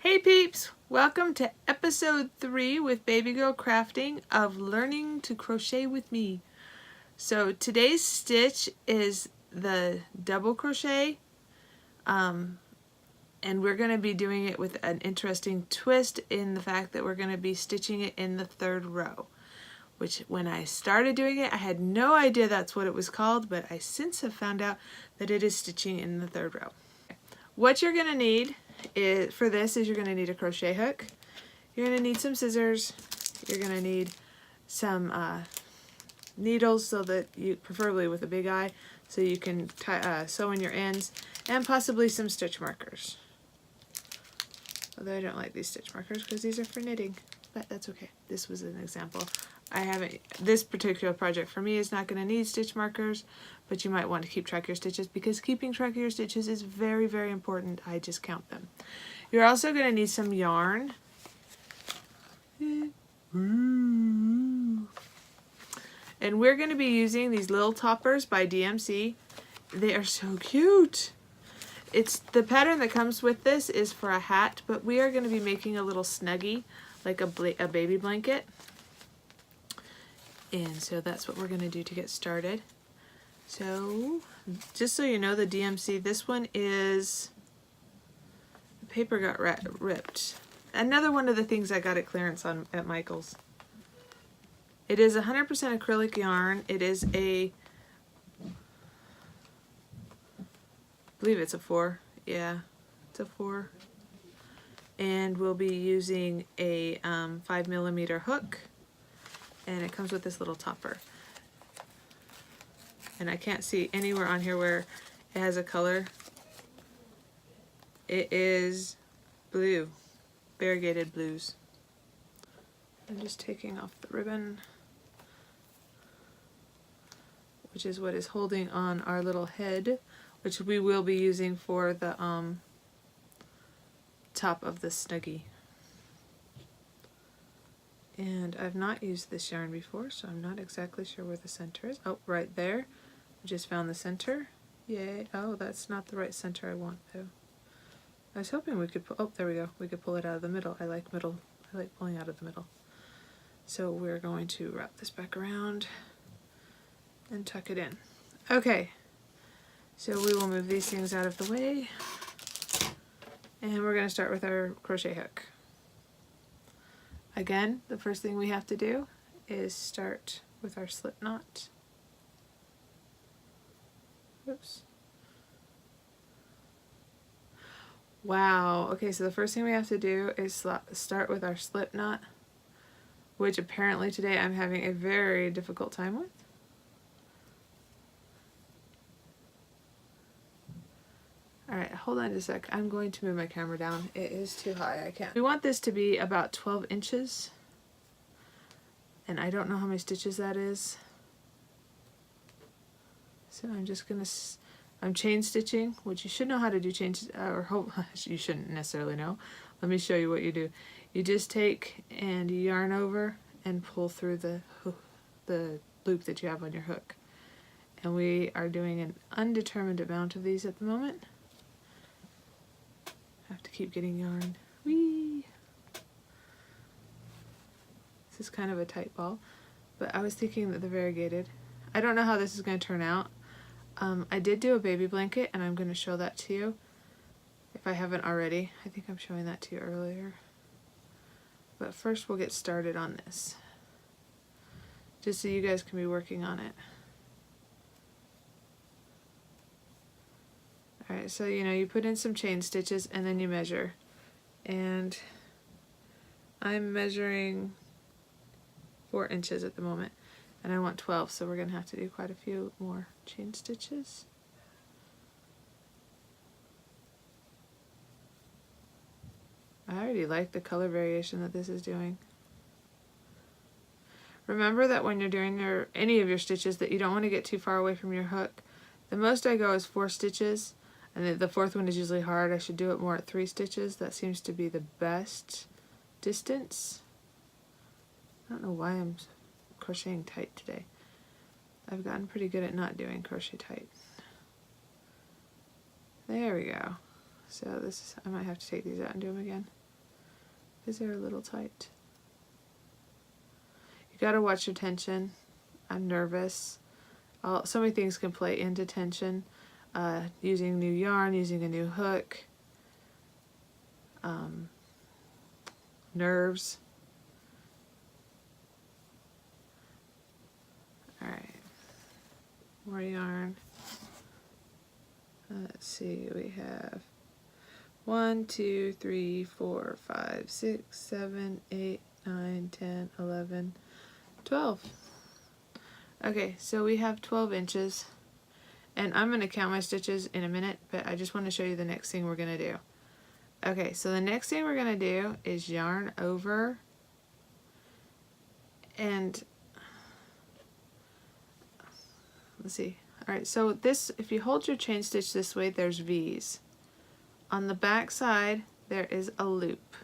Hey peeps! Welcome to episode 3 with Baby Girl Crafting of Learning to Crochet with Me. So today's stitch is the double crochet and we're going to be doing it with an interesting twist in the fact that we're going to be stitching it in the third row. Which when I started doing it I had no idea that's what it was called, but I since have found out that it is stitching in the third row. What you're going to need for this is you're going to need a crochet hook, you're going to need some scissors, you're going to need some needles, so that you, preferably with a big eye, so you can sew in your ends, and possibly some stitch markers. Although I don't like these stitch markers because these are for knitting, but that's okay. This was an example. This particular project for me is not going to need stitch markers, but you might want to keep track of your stitches because keeping track of your stitches is very, very important. I just count them. You're also going to need some yarn. And we're going to be using these little toppers by lwm-c. They are so cute. It's the pattern that comes with this is for a hat, but we are going to be making a little snuggie, like a baby blanket. And so that's what we're going to do to get started. So just so you know, the lwm-c, this one is, the paper got ripped. Another one of the things I got at clearance at Michael's. It is 100% acrylic yarn. It is I believe it's a 4. Yeah, it's a 4. And we'll be using a 5mm hook. And it comes with this little topper. And I can't see anywhere on here where it has a color. It is blue, variegated blues. I'm just taking off the ribbon, which is what is holding on our little head, which we will be using for the top of the Snuggy. And I've not used this yarn before, so I'm not exactly sure where the center is. Oh, right there. I just found the center. Yay. Oh, that's not the right center I want, though. I was hoping we could oh, there we go. We could pull it out of the middle. I like pulling out of the middle. So we're going to wrap this back around and tuck it in. Okay. So we will move these things out of the way. And we're going to start with our crochet hook. Again, the first thing we have to do is start with our slip knot. Oops. Wow. Okay, so the first thing we have to do is start with our slip knot, which apparently today I'm having a very difficult time with. Alright, hold on just a sec. I'm going to move my camera down. It is too high. I can't. We want this to be about 12 inches. And I don't know how many stitches that is. So I'm just going to... I'm chain stitching, which you should know how to do chain... or hope you shouldn't necessarily know. Let me show you what you do. You just take and you yarn over and pull through the loop that you have on your hook. And we are doing an undetermined amount of these at the moment. Have to keep getting yarn. Whee! This is kind of a tight ball, but I was thinking that the variegated. I don't know how this is going to turn out. I did do a baby blanket, and I'm going to show that to you if I haven't already. I think I'm showing that to you earlier. But first we'll get started on this, just so you guys can be working on it. Alright, so you know, you put in some chain stitches and then you measure. And I'm measuring 4 inches at the moment. And I want 12, so we're going to have to do quite a few more chain stitches. I already like the color variation that this is doing. Remember that when you're doing any of your stitches that you don't want to get too far away from your hook. The most I go is 4 stitches. And the fourth one is usually hard. I should do it more at 3 stitches. That seems to be the best distance. I don't know why I'm crocheting tight today. I've gotten pretty good at not doing crochet tight. There we go. So this is, I might have to take these out and do them again. His are a little tight. You gotta watch your tension. I'm nervous. So many things can play into tension. Using new yarn, using a new hook, nerves. Alright, more yarn. Let's see, we have 1, 2, 3, 4, 5, 6, 7, 8, 9, 10, 11, 12. Okay, so we have 12 inches. And I'm going to count my stitches in a minute, but I just want to show you the next thing we're going to do. Okay, so the next thing we're going to do is yarn over, and let's see. Alright, so this, if you hold your chain stitch this way, there's V's. On the back side, there is a loop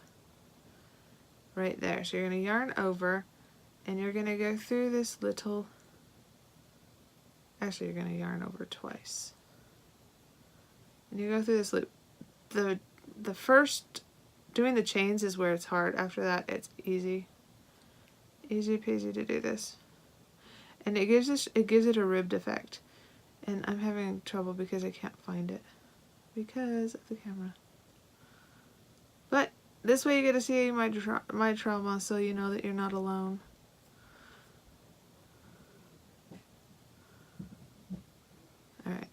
right there. So you're going to yarn over, and you're going to go through this little, actually you're going to yarn over twice. And you go through this loop. The first, doing the chains is where it's hard. After that, it's easy. Easy peasy to do this. And it gives it a ribbed effect. And I'm having trouble because I can't find it because of the camera. But this way you get to see my trauma, so you know that you're not alone. Alright.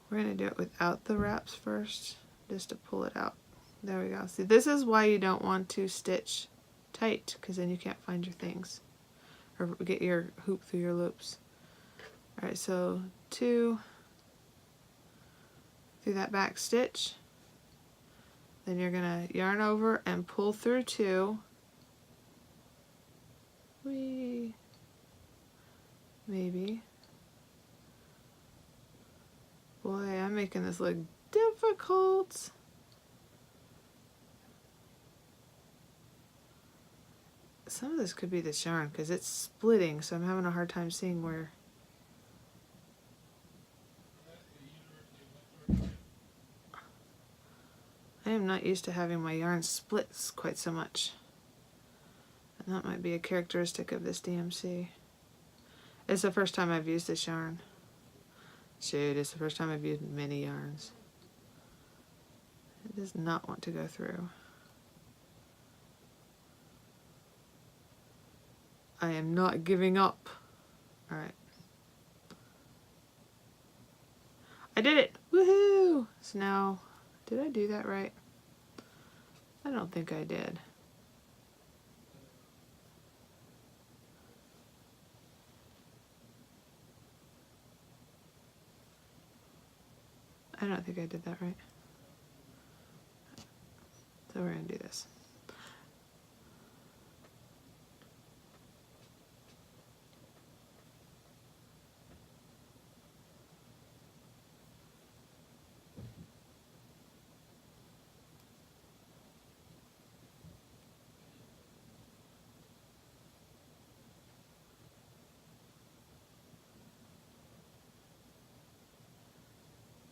We're going to do it without the wraps first, just to pull it out. There we go. See, this is why you don't want to stitch tight, because then you can't find your things or get your hoop through your loops. Alright, so 2 through that back stitch. Then you're going to yarn over and pull through 2. Whee! Maybe. Boy, I'm making this look difficult. Some of this could be this yarn because it's splitting, so I'm having a hard time seeing where. I am not used to having my yarn splits quite so much. And that might be a characteristic of this DMC. It's the first time I've used this yarn. Shoot, it's the first time I've used many yarns. It does not want to go through. I am not giving up. Alright. I did it! Woohoo! So now, did I do that right? I don't think I did. I don't think I did that right. So we're going to do this.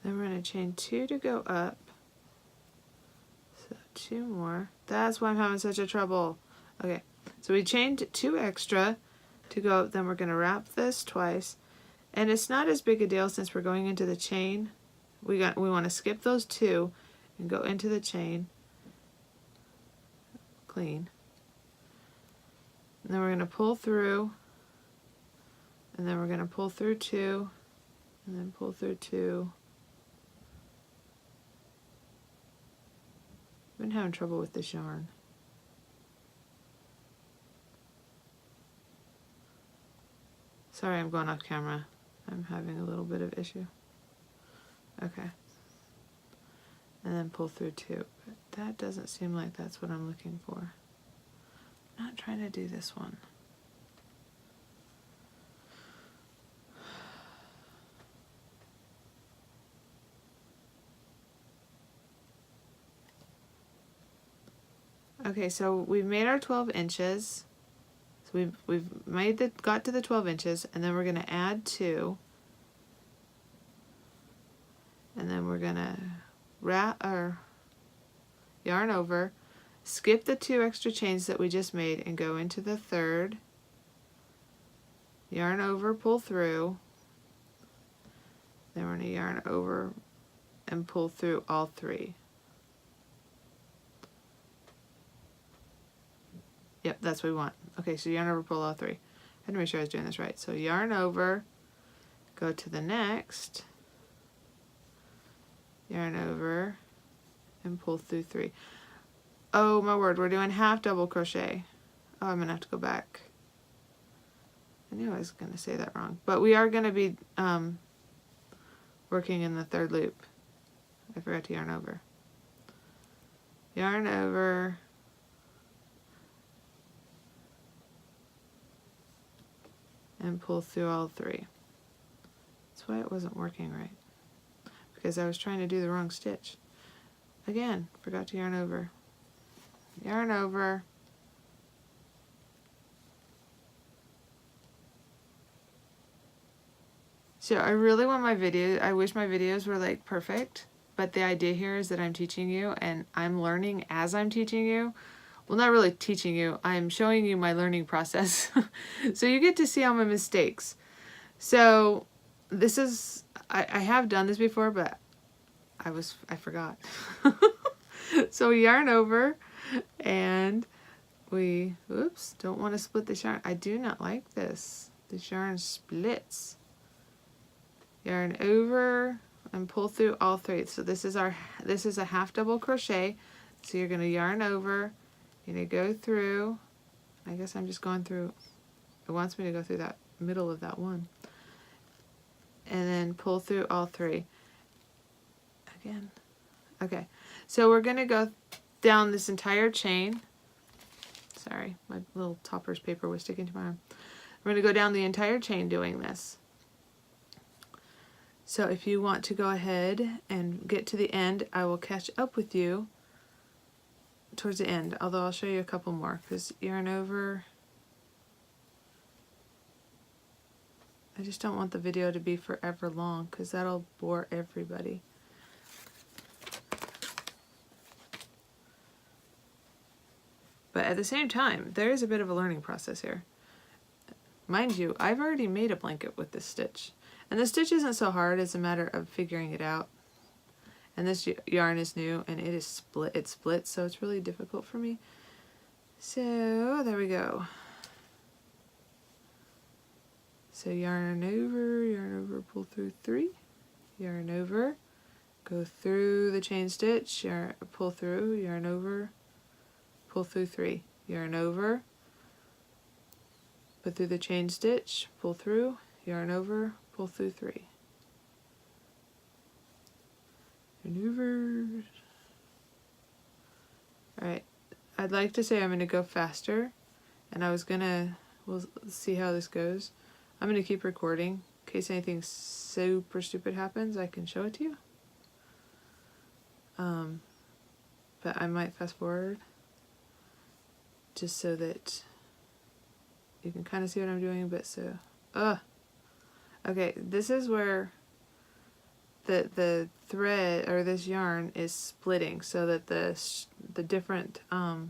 Then we're going to chain 2 to go up. So 2 more. That's why I'm having such a trouble. Okay, so we chained 2 extra to go up. Then we're going to wrap this twice. And it's not as big a deal since we're going into the chain. We want to skip those 2 and go into the chain. Clean. And then we're going to pull through. And then we're going to pull through 2. And then pull through 2. I've been having trouble with this yarn. Sorry, I'm going off camera. I'm having a little bit of issue. Okay. And then pull through 2. But that doesn't seem like that's what I'm looking for. I'm not trying to do this one. Okay, so we've made our 12 inches. So we've got to the 12 inches, and then we're going to add 2. And then we're going to wrap or yarn over, skip the 2 extra chains that we just made and go into the 3rd, yarn over, pull through, then we're going to yarn over and pull through all 3. Yep, that's what we want. Okay, so yarn over, pull all 3. I had to make sure I was doing this right. So yarn over, go to the next, yarn over, and pull through 3. Oh my word, we're doing half double crochet. Oh, I'm gonna have to go back. I knew I was gonna say that wrong, but we are gonna be working in the 3rd loop. I forgot to yarn over. Yarn over, and pull through all 3. That's why it wasn't working right, because I was trying to do the wrong stitch. Again, forgot to yarn over. Yarn over, so I really want my video, I wish my videos were like perfect, but the idea here is that I'm teaching you and I'm learning as I'm teaching you. Well, not really teaching you, I'm showing you my learning process. So you get to see all my mistakes. So this is, I have done this before, but I forgot. So we yarn over and we, oops, don't want to split this yarn. I do not like this. This yarn splits. Yarn over and pull through all 3. So this is a half double crochet. So you're going to yarn over, you're going to go through, I guess I'm just going through, it wants me to go through that middle of that one, and then pull through all 3 again. Okay, so we're going to go down this entire chain. Sorry, my little topper's paper was sticking to my arm. We're going to go down the entire chain doing this. So if you want to go ahead and get to the end, I will catch up with you towards the end, although I'll show you a couple more, because yarn over, I just don't want the video to be forever long, because that'll bore everybody. But at the same time, there is a bit of a learning process here. Mind you, I've already made a blanket with this stitch. And the stitch isn't so hard, it's a matter of figuring it out. And this yarn is new, and it splits, so it's really difficult for me. So, there we go. So yarn over, pull through 3, yarn over, go through the chain stitch, yarn, pull through, yarn over, pull through 3, yarn over, put through the chain stitch, pull through, yarn over, pull through 3. Yarn over. Alright, I'd like to say I'm going to go faster, and we'll see how this goes. I'm going to keep recording in case anything super stupid happens. I can show it to you. But I might fast forward just so that you can kind of see what I'm doing, but so, okay, this is where the thread, or this yarn, is splitting, so that the different, I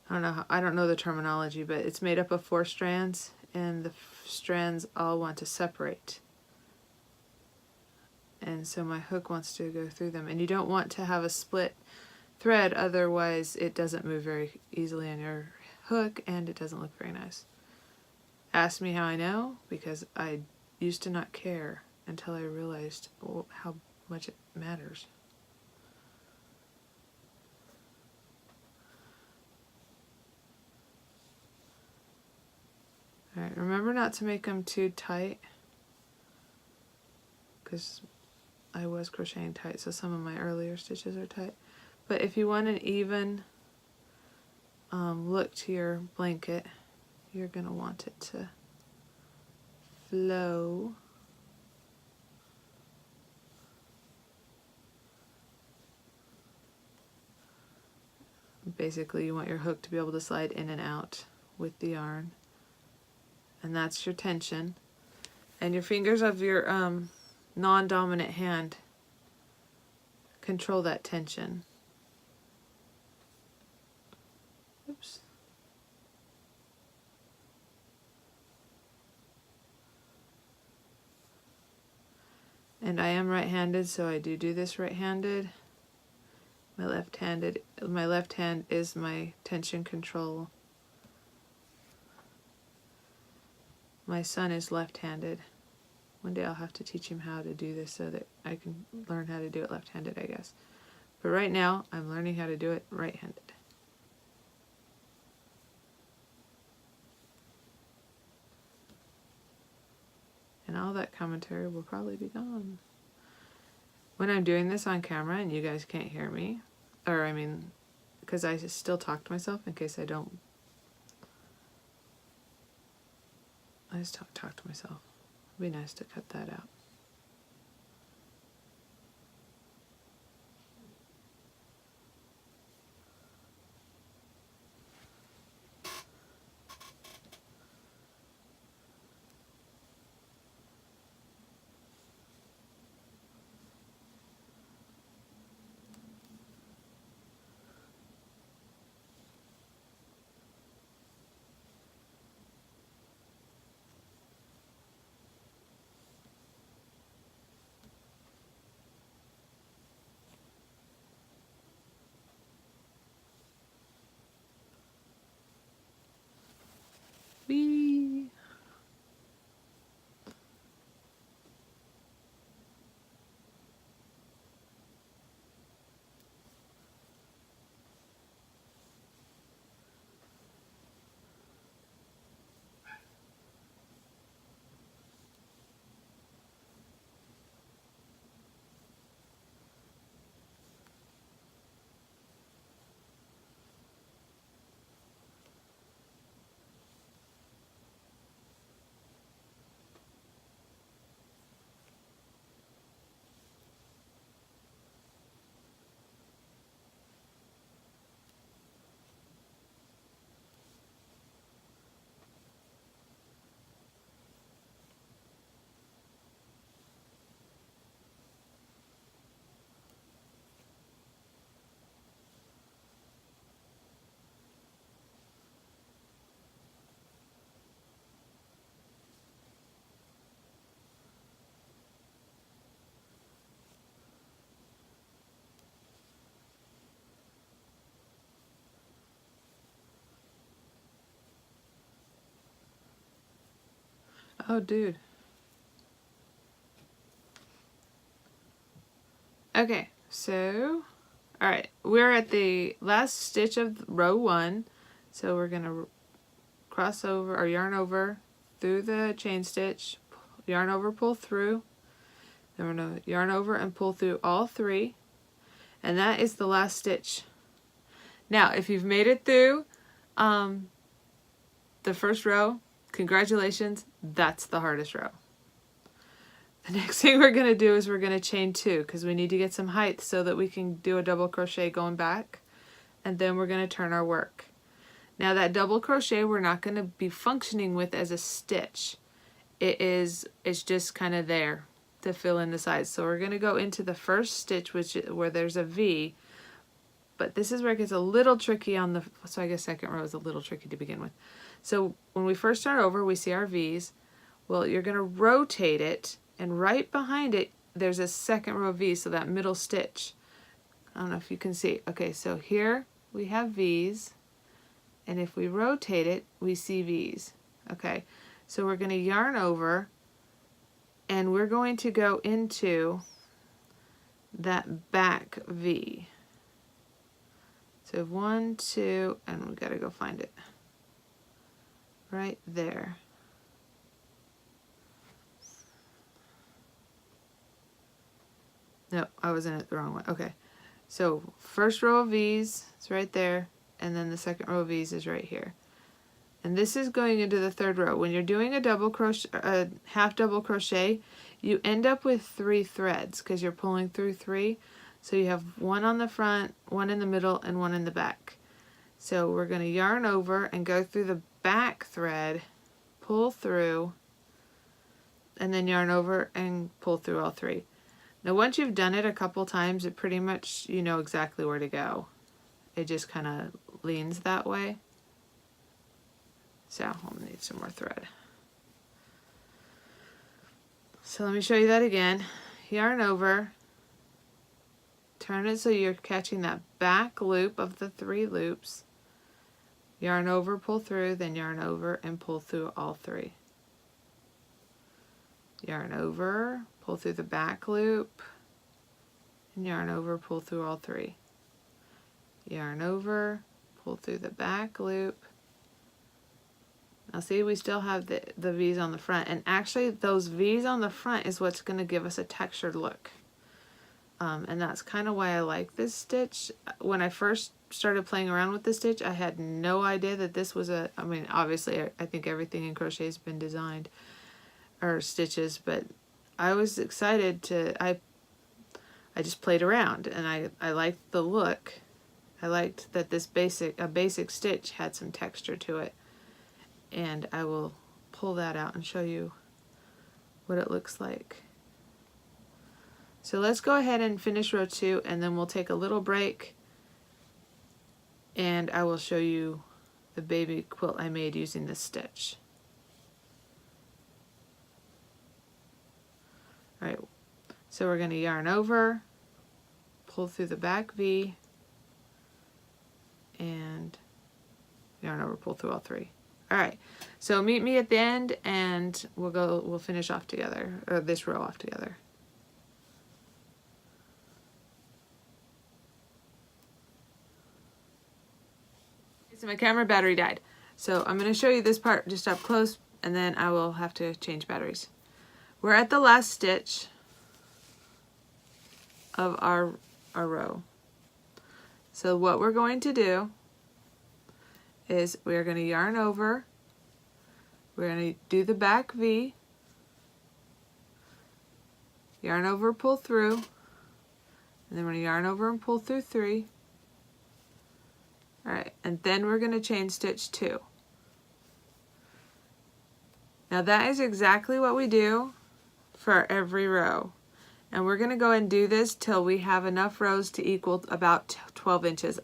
don't know the terminology, but it's made up of 4 strands, and the strands all want to separate. And so my hook wants to go through them, and you don't want to have a split thread, otherwise it doesn't move very easily on your hook and it doesn't look very nice. Ask me how I know, because I used to not care until I realized how much it matters. Alright, remember not to make them too tight, because I was crocheting tight, so some of my earlier stitches are tight. But if you want an even look to your blanket, you're going to want it to flow. Basically, you want your hook to be able to slide in and out with the yarn. And that's your tension. And your fingers of your non-dominant hand control that tension. Oops. And I am right-handed, so I do this right-handed. My left hand is my tension control. My son is left-handed. One day I'll have to teach him how to do this so that I can learn how to do it left-handed, I guess. But right now, I'm learning how to do it right-handed. And all that commentary will probably be gone. When I'm doing this on camera and you guys can't hear me, or I mean, because I still talk to myself in case I don't. I just talk to myself. It'd be nice to cut that out. Whee! Oh, dude. Okay, so, alright, we're at the last stitch of row 1. So we're going to cross over or yarn over through the chain stitch, yarn over, pull through. Then we're going to yarn over and pull through all 3. And that is the last stitch. Now, if you've made it through the first row, congratulations, that's the hardest row. The next thing we're going to do is we're going to chain 2 because we need to get some height so that we can do a double crochet going back, and then we're going to turn our work. Now that double crochet we're not going to be functioning with as a stitch. It's just kind of there to fill in the sides. So we're going to go into the first stitch where there's a V, but this is where it gets a little tricky on the, so I guess second row is a little tricky to begin with. So when we first start over we see our V's. Well, you're going to rotate it, and right behind it there's a second row of V's, so that middle stitch. I don't know if you can see. Okay, so here we have V's, and if we rotate it we see V's. Okay, so we're going to yarn over and we're going to go into that back V. So 1, 2, and we got to go find it right there. No, I was in it the wrong way. Okay, so first row of V's is right there, and then the second row of V's is right here. And this is going into the third row. When you're doing a double crochet, a half double crochet, you end up with 3 threads because you're pulling through 3. So you have 1 on the front, 1 in the middle, and 1 in the back. So we're going to yarn over and go through the back thread, pull through, and then yarn over and pull through all 3. Now once you've done it a couple times, it pretty much, you know exactly where to go. It just kind of leans that way. So I'm gonna need some more thread. So let me show you that again. Yarn over, turn it so you're catching that back loop of the 3 loops. Yarn over, pull through, then yarn over and pull through all 3. Yarn over, pull through the back loop, and yarn over, pull through all 3. Yarn over, pull through the back loop. Now see, we still have the V's on the front, and actually those V's on the front is what's going to give us a textured look. And that's kind of why I like this stitch. When I first started playing around with this stitch, I had no idea that this was a, I mean, obviously I think everything in crochet has been designed, or stitches, but I was excited to, I just played around, and I liked the look. I liked that this a basic stitch had some texture to it, and I will pull that out and show you what it looks like. So let's go ahead and finish row 2, and then we'll take a little break, and I will show you the baby quilt I made using this stitch. Alright, so we're going to yarn over, pull through the back V, and yarn over, pull through all 3. Alright, so meet me at the end, and we'll finish off together, or this row off together. So my camera battery died, so I'm going to show you this part just up close, and then I will have to change batteries. We're at the last stitch of our row. So what we're going to do is we're going to yarn over, we're going to do the back V, yarn over, pull through, and then we're going to yarn over and pull through 3. Alright, and then we're going to chain stitch 2. Now that is exactly what we do for every row. And we're going to go and do this till we have enough rows to equal about 12 inches.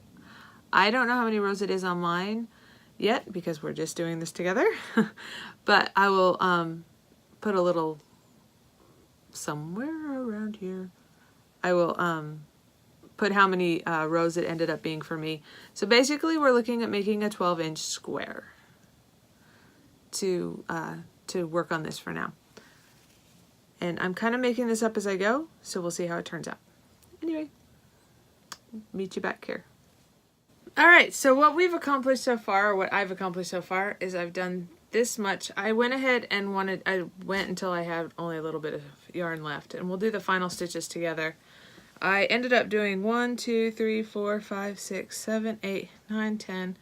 I don't know how many rows it is on mine yet because we're just doing this together. But I will put a little somewhere around here. I will put how many rows it ended up being for me. So basically we're looking at making a 12-inch square to work on this for now. And I'm kind of making this up as I go, so we'll see how it turns out. Anyway, meet you back here. Alright, so what we've accomplished so far, or what I've accomplished so far, is I've done this much. I went ahead and I went until I had only a little bit of yarn left, and we'll do the final stitches together. I ended up doing 1, 2, 3, 4, 5, 6, 7, 8, 9, 10,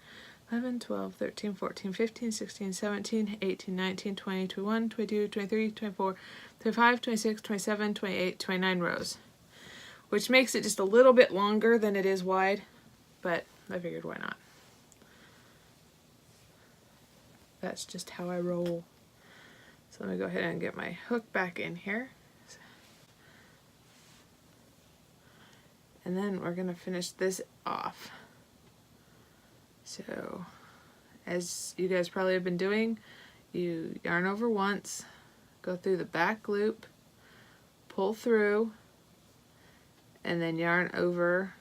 11, 12, 13, 14, 15, 16, 17, 18, 19, 20, 21, 22, 23, 24, 25, 26, 27, 28, 29 rows. Which makes it just a little bit longer than it is wide, but I figured why not. That's just how I roll. So let me go ahead and get my hook back in here. And then we're going to finish this off. So, as you guys probably have been doing, you yarn over once, go through the back loop, pull through, and then yarn over.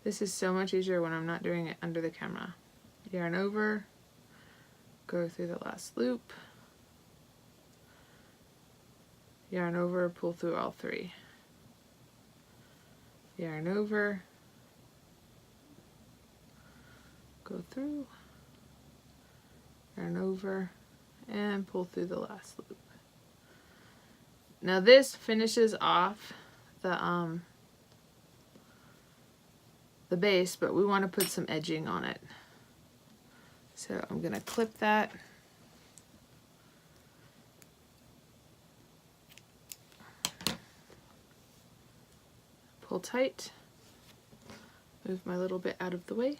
This is so much easier when I'm not doing it under the camera. Yarn over, go through the last loop, yarn over, pull through all 3. Yarn over, go through, yarn over, and pull through the last loop. Now this finishes off the base, but we want to put some edging on it. So I'm going to clip that. Pull tight, move my little bit out of the way.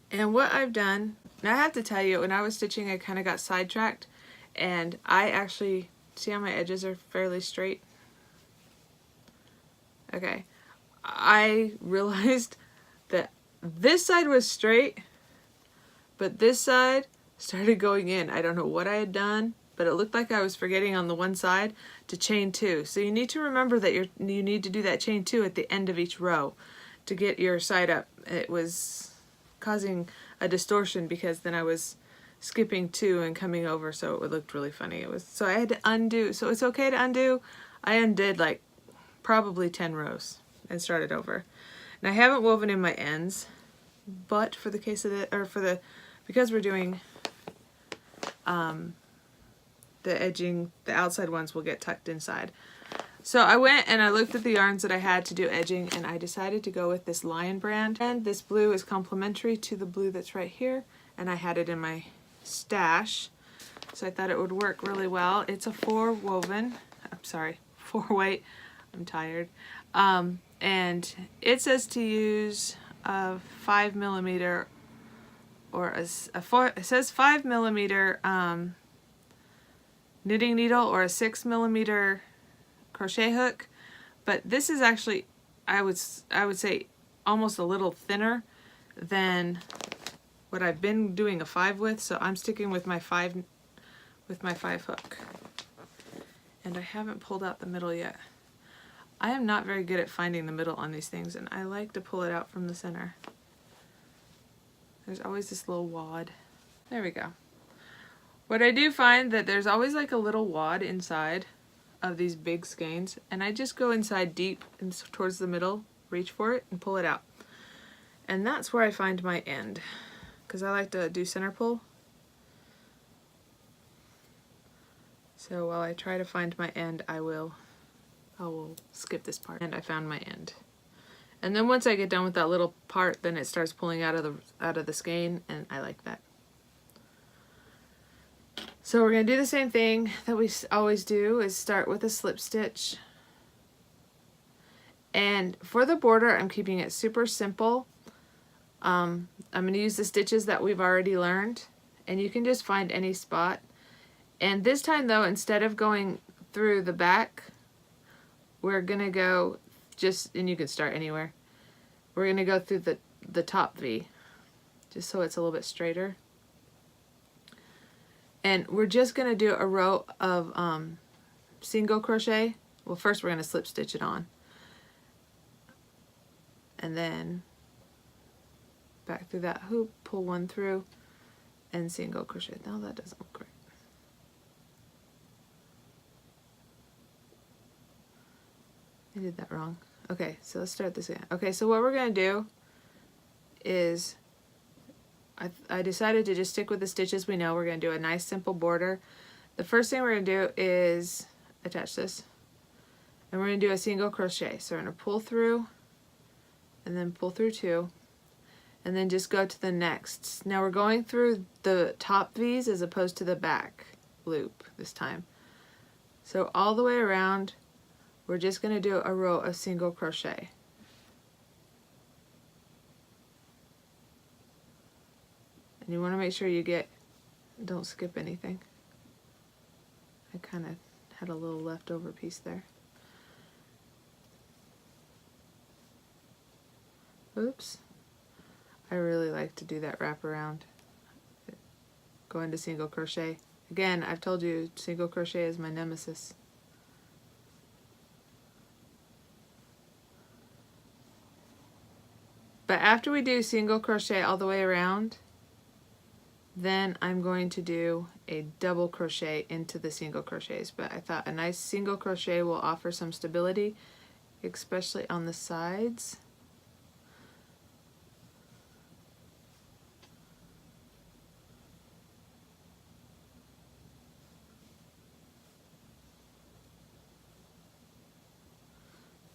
And what I've done, now I have to tell you, when I was stitching I kind of got sidetracked, and I actually, see how my edges are fairly straight? Okay, I realized that this side was straight, but this side started going in. I don't know what I had done, but it looked like I was forgetting on the one side to chain 2. So you need to remember that you need to do that chain 2 at the end of each row to get your side up. It was causing a distortion because then I was skipping 2 and coming over, so it looked really funny. So I had to undo. So it's okay to undo. I undid like probably 10 rows and started over. And I haven't woven in my ends, but for the case of because we're doing the edging, the outside ones will get tucked inside. So I went and I looked at the yarns that I had to do edging, and I decided to go with this Lion brand. And this blue is complementary to the blue that's right here, and I had it in my stash, so I thought it would work really well. It's a 4 weight. I'm tired. And it says to use a 5mm or it says 5mm knitting needle or a 6mm crochet hook, but this is actually, I would say, almost a little thinner than what I've been doing a 5 with, so I'm sticking with my 5 hook. And I haven't pulled out the middle yet. I am not very good at finding the middle on these things, and I like to pull it out from the center. There's always this little wad. There we go. What I do find that there's always like a little wad inside of these big skeins, and I just go inside deep and towards the middle, reach for it, and pull it out. And that's where I find my end, because I like to do center pull. So while I try to find my end, I will skip this part. And I found my end. And then once I get done with that little part, then it starts pulling out of the skein, and I like that. So we're going to do the same thing that we always do, is start with a slip stitch. And for the border, I'm keeping it super simple. I'm going to use the stitches that we've already learned, and you can just find any spot. And this time though, instead of going through the back, we're going to go and you can start anywhere. We're going to go through the top V, just so it's a little bit straighter. And we're just going to do a row of single crochet. Well, first we're going to slip stitch it on. And then back through that hoop, pull 1 through, and single crochet. Now that doesn't look right. I did that wrong. Okay, so let's start this again. Okay, so what we're going to do is I decided to just stick with the stitches we know. We're going to do a nice simple border. The first thing we're going to do is attach this, and we're going to do a single crochet. So we're going to pull through and then pull through 2, and then just go to the next. Now we're going through the top V's as opposed to the back loop this time. So all the way around, we're just going to do a row of single crochet. And you want to make sure don't skip anything. I kind of had a little leftover piece there. Oops. I really like to do that wrap around. Go into single crochet. Again, I've told you single crochet is my nemesis. But after we do single crochet all the way around, then I'm going to do a double crochet into the single crochets. But I thought a nice single crochet will offer some stability, especially on the sides.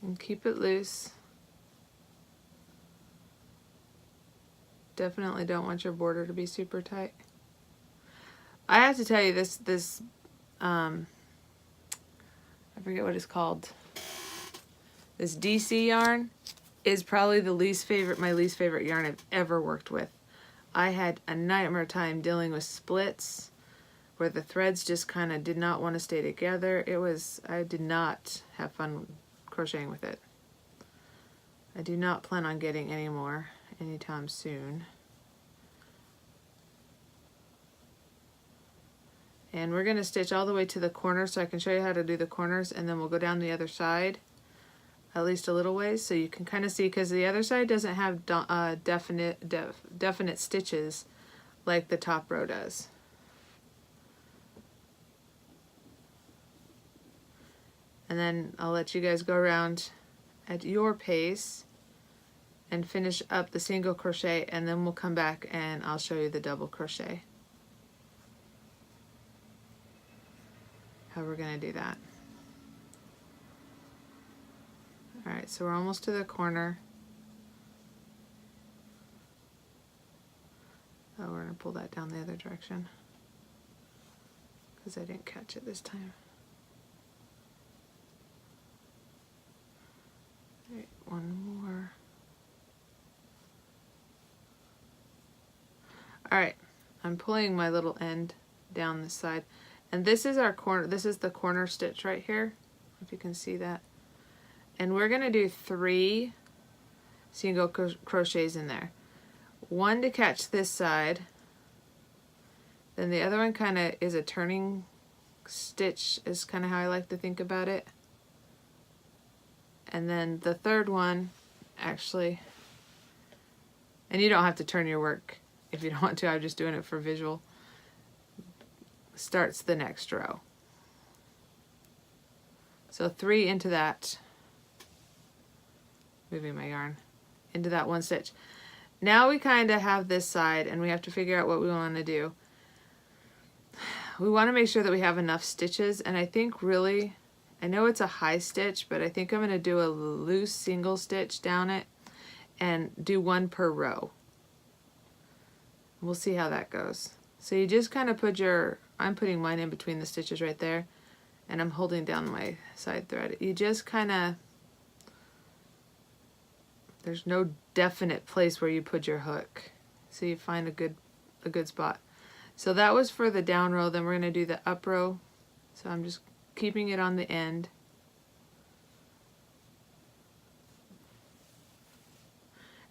And keep it loose. Definitely don't want your border to be super tight. I have to tell you, this I forget what it's called. This DC yarn is probably my least favorite yarn I've ever worked with. I had a nightmare time dealing with splits where the threads just kind of did not want to stay together. I did not have fun crocheting with it. I do not plan on getting any more anytime soon. And we're going to stitch all the way to the corner so I can show you how to do the corners, and then we'll go down the other side at least a little ways so you can kind of see, because the other side doesn't have definite stitches like the top row does. And then I'll let you guys go around at your pace and finish up the single crochet, and then we'll come back and I'll show you the double crochet. How we're going to do that. Alright, so we're almost to the corner. Oh, we're going to pull that down the other direction because I didn't catch it this time. Alright, one more. Alright, I'm pulling my little end down this side. And this is our corner, this is the corner stitch right here, if you can see that. And we're going to do 3 single crochets in there. One to catch this side, then the other one kind of is a turning stitch, is kind of how I like to think about it. And then the third one, actually, and you don't have to turn your work if you don't want to, I'm just doing it for visual, starts the next row. So 3 into that, moving my yarn, into that one stitch. Now we kind of have this side and we have to figure out what we want to do. We want to make sure that we have enough stitches, and I think really, I know it's a high stitch, but I think I'm going to do a loose single stitch down it and do 1 per row. We'll see how that goes. So you just kind of put your, I'm putting mine in between the stitches right there, and I'm holding down my side thread. You just kind of, there's no definite place where you put your hook, so you find a good spot. So that was for the down row. Then we're going to do the up row. So I'm just keeping it on the end.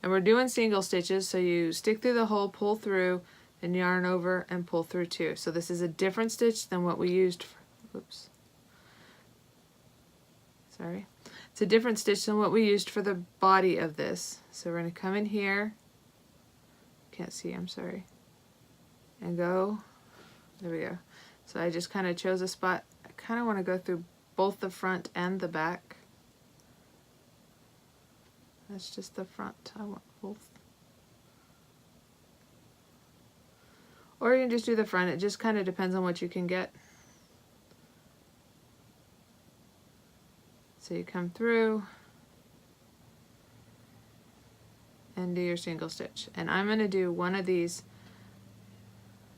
And we're doing single stitches, so you stick through the hole, pull through, and yarn over and pull through 2. So this is a different stitch than what we used for, oops, sorry. It's a different stitch than what we used for the body of this. So we're going to come in here, can't see, I'm sorry, and go, there we go. So I just kind of chose a spot. I kind of want to go through both the front and the back. That's just the front, I want both. Or you can just do the front, it just kind of depends on what you can get. So you come through and do your single stitch. And I'm going to do one of these.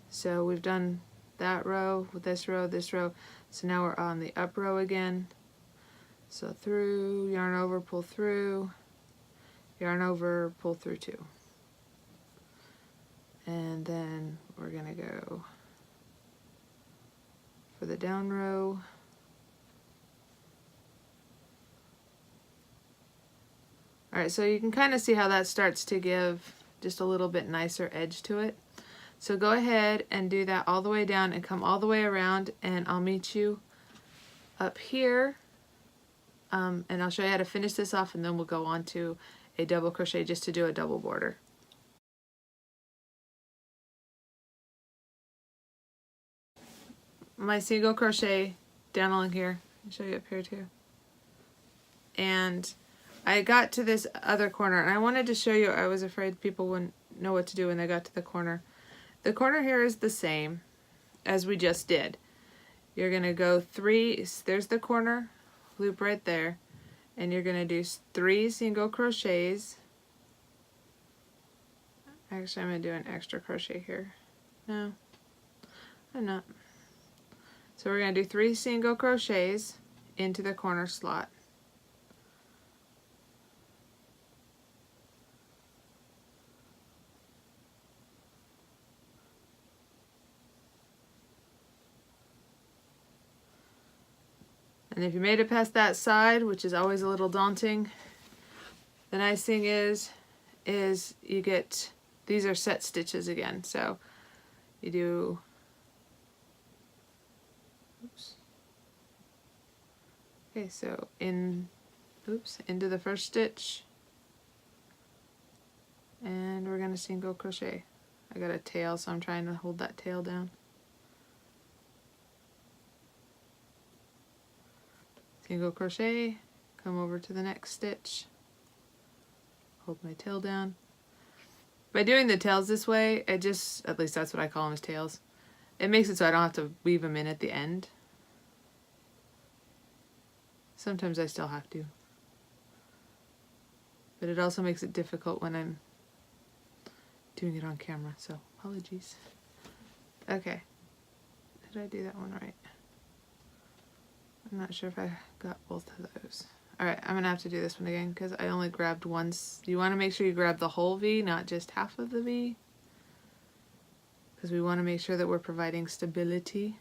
So we've done that row, this row, this row. So now we're on the up row again. So through, yarn over, pull through, yarn over, pull through 2. And then we're going to go for the down row. Alright, so you can kind of see how that starts to give just a little bit nicer edge to it. So go ahead and do that all the way down and come all the way around, and I'll meet you up here. And I'll show you how to finish this off, and then we'll go on to a double crochet just to do a double border. My single crochet down along here, I'll show you up here too. And I got to this other corner, and I wanted to show you, I was afraid people wouldn't know what to do when they got to the corner. The corner here is the same as we just did. You're going to go 3, there's the corner, loop right there, and you're going to do 3 single crochets. Actually, I'm going to do an extra crochet here. No, I'm not. So we're going to do 3 single crochets into the corner slot. And if you made it past that side, which is always a little daunting, The nice thing is you get, these are set stitches again, so you do, oops. Okay, so into the first stitch, and we're gonna single crochet. I got a tail, so I'm trying to hold that tail down. Single crochet, come over to the next stitch, hold my tail down. By doing the tails this way, it just, at least that's what I call them, as tails, it makes it so I don't have to weave them in at the end. Sometimes I still have to, but it also makes it difficult when I'm doing it on camera, so apologies. Okay, did I do that one right? I'm not sure if I got both of those. Alright, I'm gonna have to do this one again because I only grabbed once. You want to make sure you grab the whole V, not just half of the V, because we want to make sure that we're providing stability.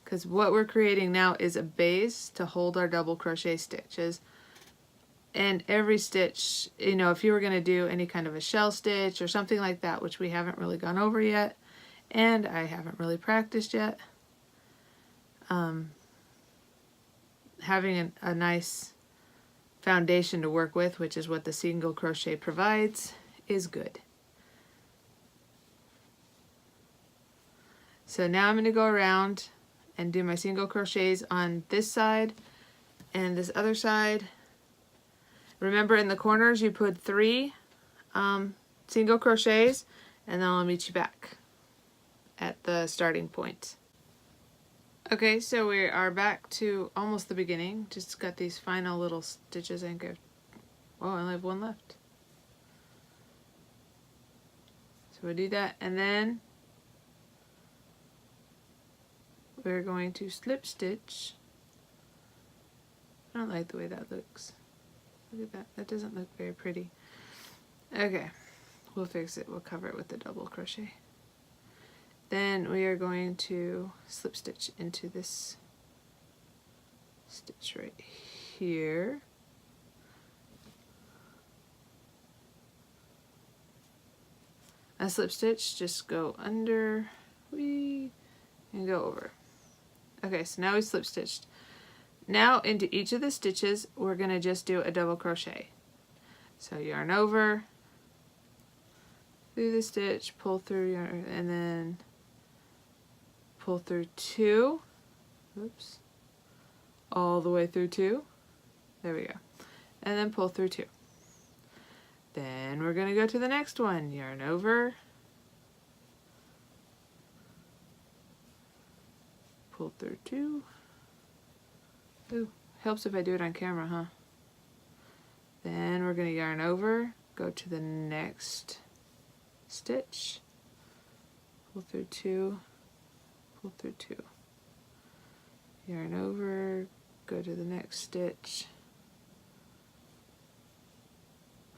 Because what we're creating now is a base to hold our double crochet stitches. And every stitch, you know, if you were going to do any kind of a shell stitch or something like that, which we haven't really gone over yet, and I haven't really practiced yet, having a nice foundation to work with, which is what the single crochet provides, is good. So now I'm going to go around and do my single crochets on this side and this other side. Remember, in the corners you put 3 single crochets, and then I'll meet you back at the starting point. Okay, so we are back to almost the beginning. Just got these final little stitches. I think I only have one left. So we do that, and then we're going to slip stitch. I don't like the way that looks. Look at that. That doesn't look very pretty. Okay, we'll fix it. We'll cover it with the double crochet. Then we are going to slip stitch into this stitch right here. A slip stitch, just go under, and go over. Okay, so now we slip stitched. Now into each of the stitches, we're going to just do a double crochet. So yarn over, through the stitch, pull through yarn, and then pull through 2, oops, all the way through 2, there we go, and then pull through 2. Then we're going to go to the next one, yarn over, pull through 2, ooh, helps if I do it on camera, huh? Then we're going to yarn over, go to the next stitch, pull through 2, pull through 2, yarn over, go to the next stitch,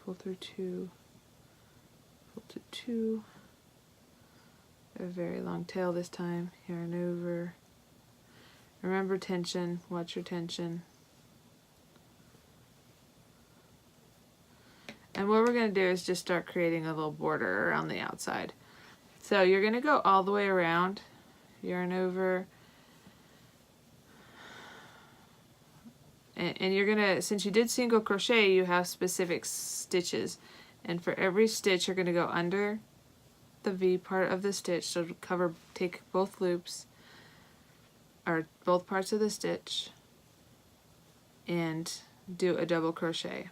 pull through 2, pull through 2, a very long tail this time, yarn over, remember tension, watch your tension. And what we're going to do is just start creating a little border around the outside. So you're going to go all the way around, yarn over, and you're going to, since you did single crochet, you have specific stitches, and for every stitch you're going to go under the V part of the stitch, so cover, take both loops or both parts of the stitch and do a double crochet.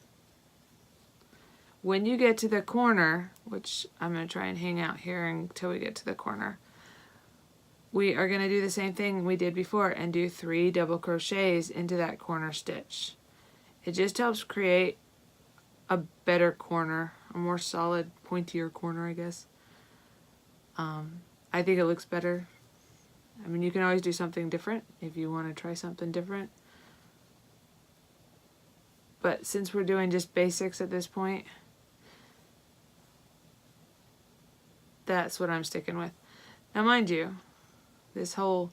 When you get to the corner, which I'm going to try and hang out here until we get to the corner, we are going to do the same thing we did before and do 3 double crochets into that corner stitch. It just helps create a better corner, a more solid, pointier corner, I guess. I think it looks better. I mean, you can always do something different if you want to try something different. But since we're doing just basics at this point, that's what I'm sticking with. Now, mind you, this whole,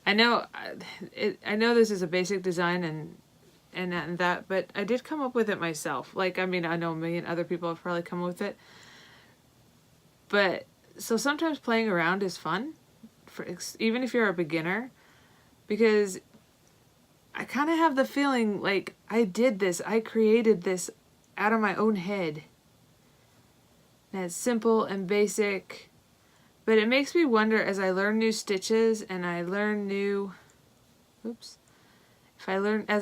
I know this is a basic design, and and that, but I did come up with it myself. Like, I mean, I know a million other people have probably come up with it, but so sometimes playing around is fun, even if you're a beginner, because I kind of have the feeling like I created this out of my own head. And it's simple and basic, but it makes me wonder as I learn new stitches and I learn new, as I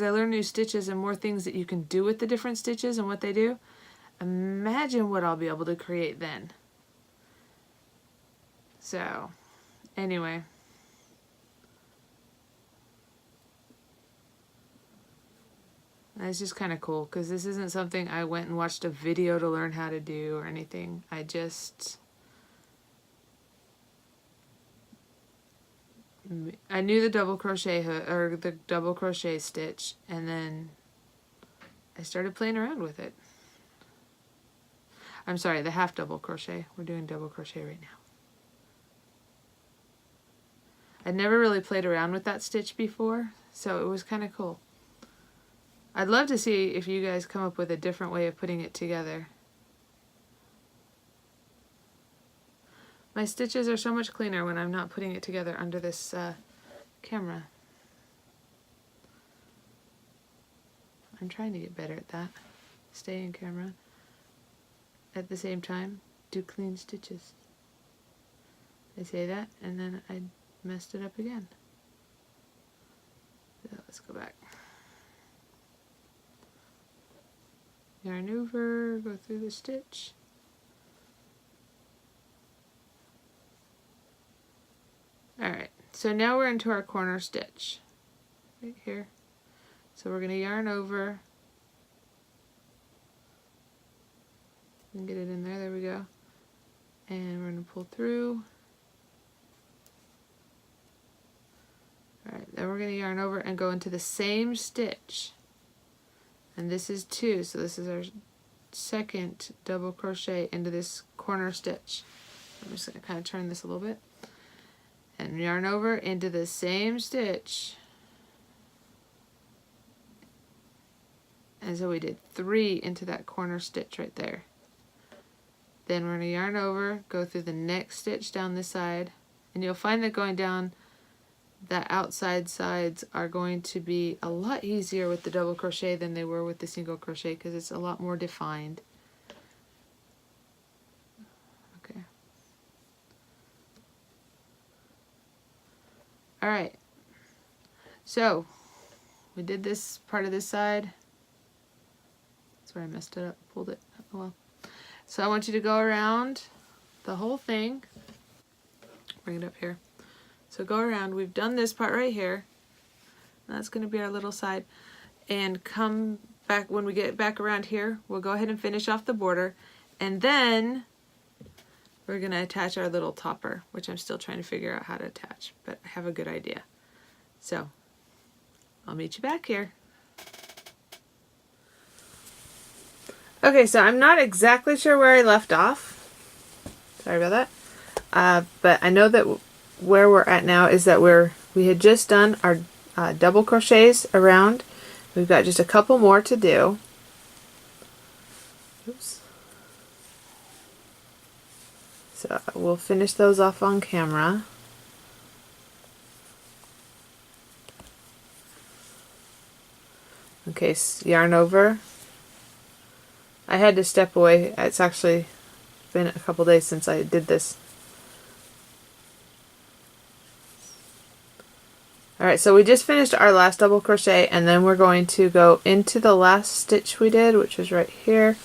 learn new stitches and more things that you can do with the different stitches and what they do, imagine what I'll be able to create then. So, anyway. It's just kind of cool because this isn't something I went and watched a video to learn how to do or anything. I knew the double crochet hook or the double crochet stitch, and then I started playing around with it. I'm sorry, the half double crochet. We're doing double crochet right now. I'd never really played around with that stitch before, so it was kind of cool. I'd love to see if you guys come up with a different way of putting it together. My stitches are so much cleaner when I'm not putting it together under this camera. I'm trying to get better at that. Stay in camera. At the same time, do clean stitches. I say that and then I messed it up again. So let's go back. Yarn over, go through the stitch. Alright, so now we're into our corner stitch. Right here. So we're going to yarn over. And get it in there, there we go. And we're going to pull through. Alright, then we're going to yarn over and go into the same stitch. And this is 2, so this is our second double crochet into this corner stitch. I'm just going to kind of turn this a little bit. And yarn over into the same stitch. And so we did 3 into that corner stitch right there. Then we're going to yarn over, go through the next stitch down this side, and you'll find that going down the outside sides are going to be a lot easier with the double crochet than they were with the single crochet because it's a lot more defined. Okay. Alright, so we did this part of this side. That's where I messed it up, pulled it. Oh well. So I want you to go around the whole thing. Bring it up here. So go around. We've done this part right here. That's going to be our little side. And come back when we get back around here. We'll go ahead and finish off the border. And then we're going to attach our little topper, which I'm still trying to figure out how to attach. But I have a good idea. So I'll meet you back here. Okay, so I'm not exactly sure where I left off. Sorry about that. But I know that where we're at now is that we had just done our double crochets around. We've got just a couple more to do. Oops. So we'll finish those off on camera. Okay, so yarn over. I had to step away. It's actually been a couple days since I did this. Alright, so we just finished our last double crochet, and then we're going to go into the last stitch we did, which was right here,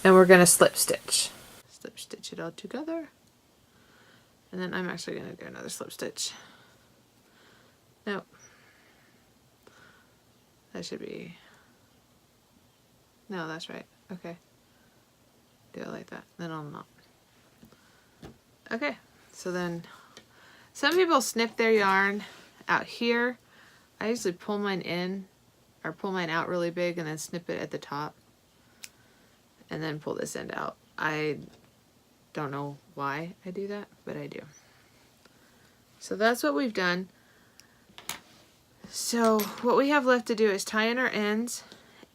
and we're going to slip stitch. Slip stitch it all together. And then I'm actually going to do another slip stitch. Nope. That should be... No, that's right. Okay. Do it like that. Then I'll not. Okay. So then some people snip their yarn out here. I usually pull mine in or pull mine out really big and then snip it at the top and then pull this end out. I don't know why I do that, but I do. So that's what we've done. So what we have left to do is tie in our ends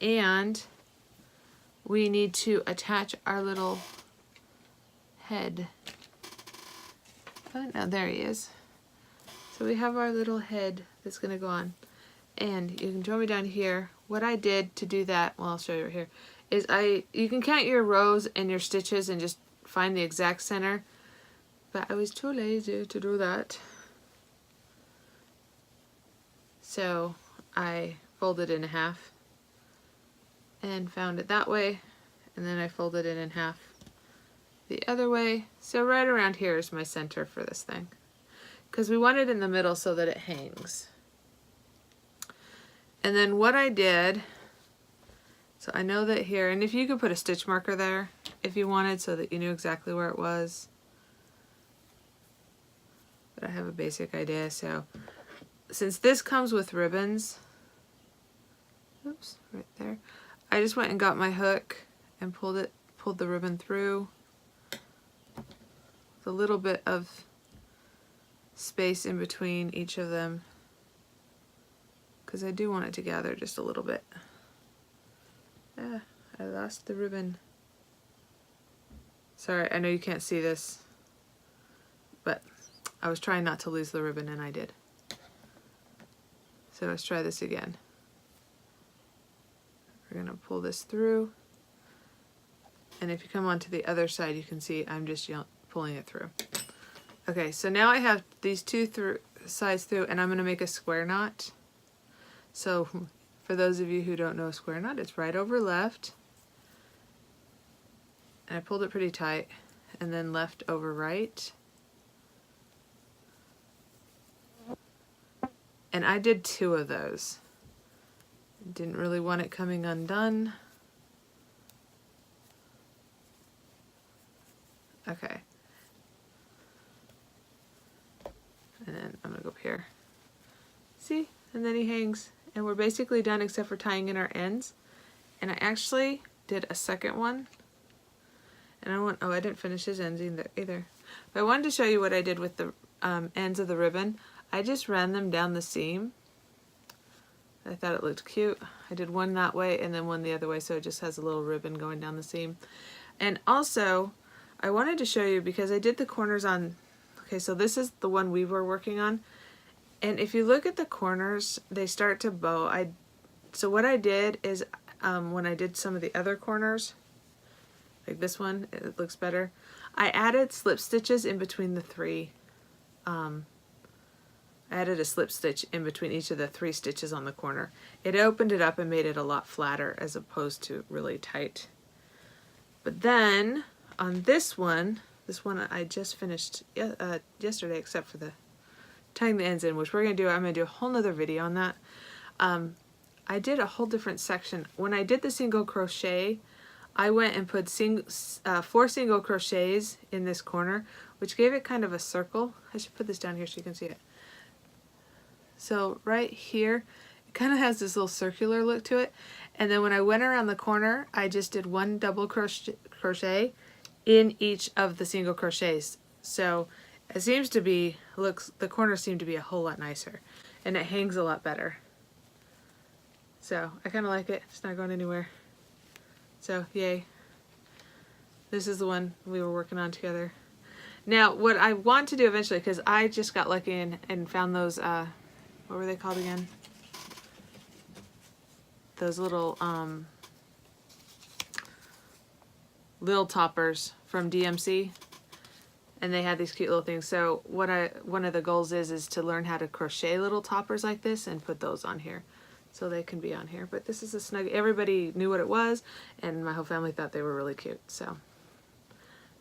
And we need to attach our little head. Oh no, there he is. So we have our little head that's going to go on. And you can join me down here. What I did to do that, well, I'll show you right here, is you can count your rows and your stitches and just find the exact center. But I was too lazy to do that. So I folded in half and found it that way. And then I folded it in half the other way. So right around here is my center for this thing, because we want it in the middle so that it hangs. And then what I did, so I know that here, and if you could put a stitch marker there if you wanted so that you knew exactly where it was. But I have a basic idea. So since this comes with ribbons, oops, right there, I just went and got my hook and pulled the ribbon through with a little bit of space in between each of them, because I do want it to gather just a little bit. Ah, I lost the ribbon. Sorry, I know you can't see this, but I was trying not to lose the ribbon and I did. So let's try this again. We're gonna pull this through, and if you come onto the other side, you can see I'm just pulling it through. Okay, so now I have these two sides through, and I'm gonna make a square knot. So for those of you who don't know a square knot, it's right over left, and I pulled it pretty tight, and then left over right. And I did 2 of those. Didn't really want it coming undone. Okay. And then I'm gonna go up here. See? And then he hangs. And we're basically done except for tying in our ends. And I actually did a second one. And I didn't finish his ends either. But I wanted to show you what I did with the ends of the ribbon. I just ran them down the seam. I thought it looked cute. I did one that way and then one the other way, so it just has a little ribbon going down the seam. And also, I wanted to show you, because I did the corners on, okay, so this is the one we were working on. And if you look at the corners, they start to bow. So what I did is, when I did some of the other corners, like this one, it looks better, I added slip stitches in between the 3. I added a slip stitch in between each of the 3 stitches on the corner. It opened it up and made it a lot flatter as opposed to really tight. But then on this one I just finished yesterday, except for the tying the ends in, which we're gonna do. I'm gonna do a whole nother video on that. I did a whole different section. When I did the single crochet, I went and put 4 single crochets in this corner, which gave it kind of a circle. I should put this down here so you can see it. So right here, it kind of has this little circular look to it. And then when I went around the corner, I just did 1 double crochet in each of the single crochets. So it seems to be, the corners seem to be a whole lot nicer, and it hangs a lot better. So I kind of like it. It's not going anywhere. So yay. This is the one we were working on together. Now what I want to do eventually, because I just got lucky and found those, what were they called again? Those little lil toppers from DMC, and they had these cute little things. So one of the goals is to learn how to crochet little toppers like this and put those on here, so they can be on here. But this is a Snuggy. Everybody knew what it was, and my whole family thought they were really cute. So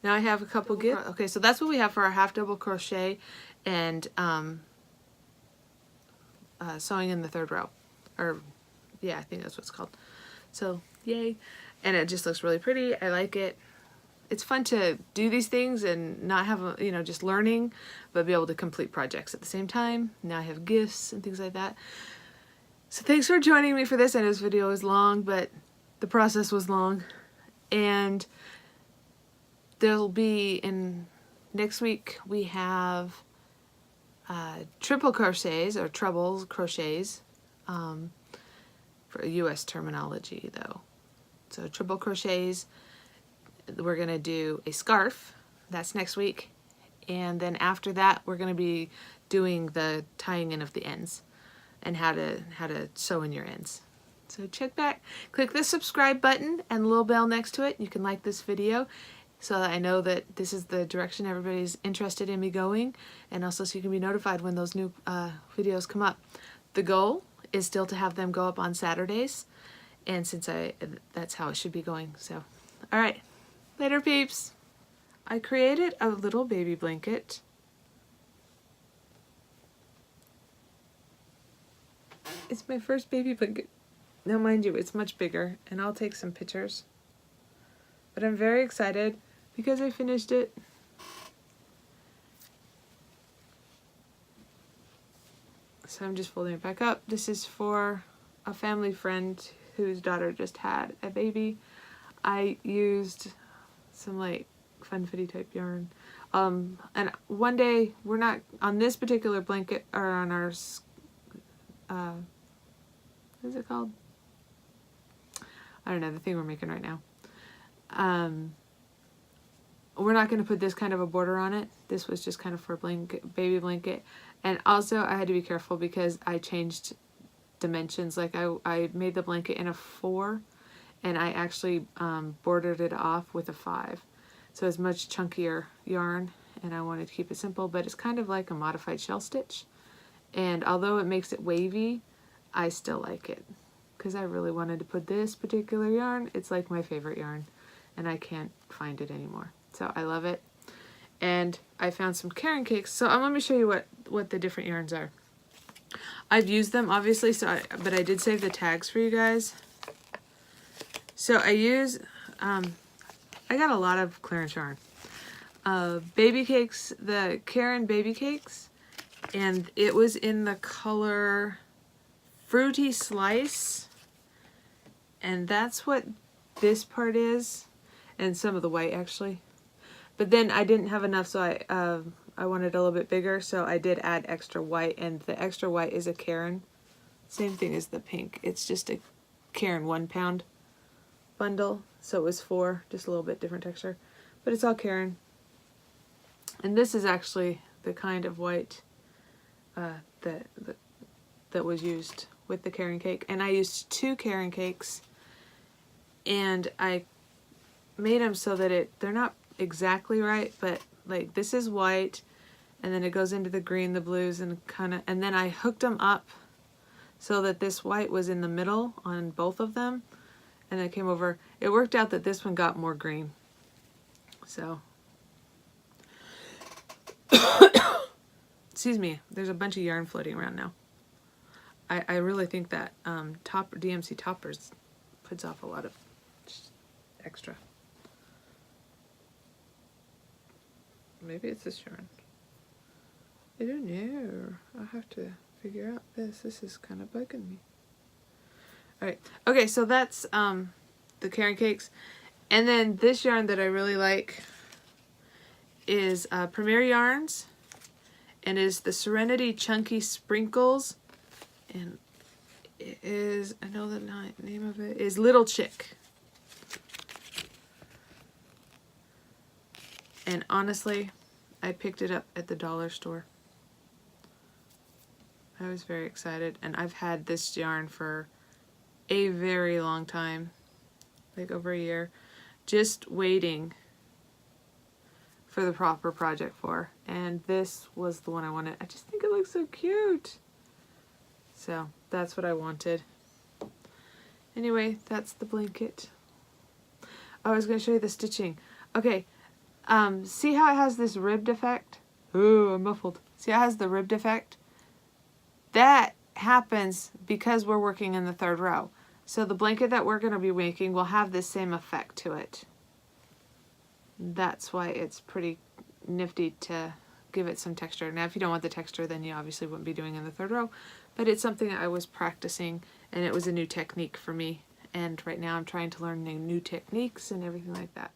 now I have a couple gifts. Okay, so that's what we have for our half double crochet and sewing in the 3rd row, or yeah, I think that's what it's called. So yay. And it just looks really pretty. I like it. It's fun to do these things and not have just learning, but be able to complete projects at the same time. Now I have gifts and things like that. So thanks for joining me for this. I know this video was long, but the process was long. And there'll be, next week we have triple crochets or treble crochets. for US terminology though. So triple crochets, we're gonna do a scarf, that's next week. And then after that, we're gonna be doing the tying in of the ends and how to sew in your ends. So check back, click the subscribe button and the little bell next to it. You can like this video so that I know that this is the direction everybody's interested in me going, and also so you can be notified when those new videos come up. The goal is still to have them go up on Saturdays, and since that's how it should be going. So, all right, later peeps. I created a little baby blanket. It's my first baby blanket. Now mind you, it's much bigger, and I'll take some pictures. But I'm very excited because I finished it. So I'm just folding it back up. This is for a family friend whose daughter just had a baby. I used some like funfitty type yarn. And one day, we're not on this particular blanket, or on our, what is it called? I don't know, the thing we're making right now. We're not going to put this kind of a border on it. This was just kind of for a blanket, baby blanket. And also I had to be careful because I changed dimensions. Like I made the blanket in a 4, and I actually bordered it off with a 5. So it's much chunkier yarn, and I wanted to keep it simple, but it's kind of like a modified shell stitch. And although it makes it wavy, I still like it because I really wanted to put this particular yarn. It's like my favorite yarn, and I can't find it anymore. So I love it. And I found some Caron cakes. So let me show you what the different yarns are. I've used them obviously, but I did save the tags for you guys. So I use, I got a lot of clearance yarn. Baby cakes, the Caron baby cakes, and it was in the color Fruity Slice, and that's what this part is, and some of the white actually. But then I didn't have enough, so I wanted a little bit bigger, so I did add extra white, and the extra white is a Caron. Same thing as the pink. It's just a Caron 1 pound bundle, so it was 4, just a little bit different texture, but it's all Caron. And this is actually the kind of white that was used with the Caron cake, and I used 2 Caron cakes, and I made them so that they're not exactly right, but like this is white, and then it goes into the green, the blues, and and then I hooked them up so that this white was in the middle on both of them, and then it came over. It worked out that this one got more green. So excuse me, there's a bunch of yarn floating around now. I really think that DMC Toppers puts off a lot of extra. Maybe it's this yarn. I don't know. I'll have to figure out this. This is kind of bugging me. Alright. Okay, so that's the Caron cakes. And then this yarn that I really like is Premier Yarns. And is the Serenity Chunky Sprinkles. And it is, I know the name of it, is Little Chick. And honestly, I picked it up at the dollar store. I was very excited, and I've had this yarn for a very long time, like over a year, just waiting for the proper project for, and this was the one I wanted. I just think it looks so cute. So that's what I wanted. Anyway, that's the blanket. Oh, I was going to show you the stitching. Okay. See how it has this ribbed effect? Ooh, I'm muffled. See how it has the ribbed effect? That happens because we're working in the 3rd row. So the blanket that we're going to be making will have this same effect to it. That's why it's pretty nifty to give it some texture. Now if you don't want the texture, then you obviously wouldn't be doing in the 3rd row. But it's something I was practicing, and it was a new technique for me. And right now I'm trying to learn new techniques and everything like that.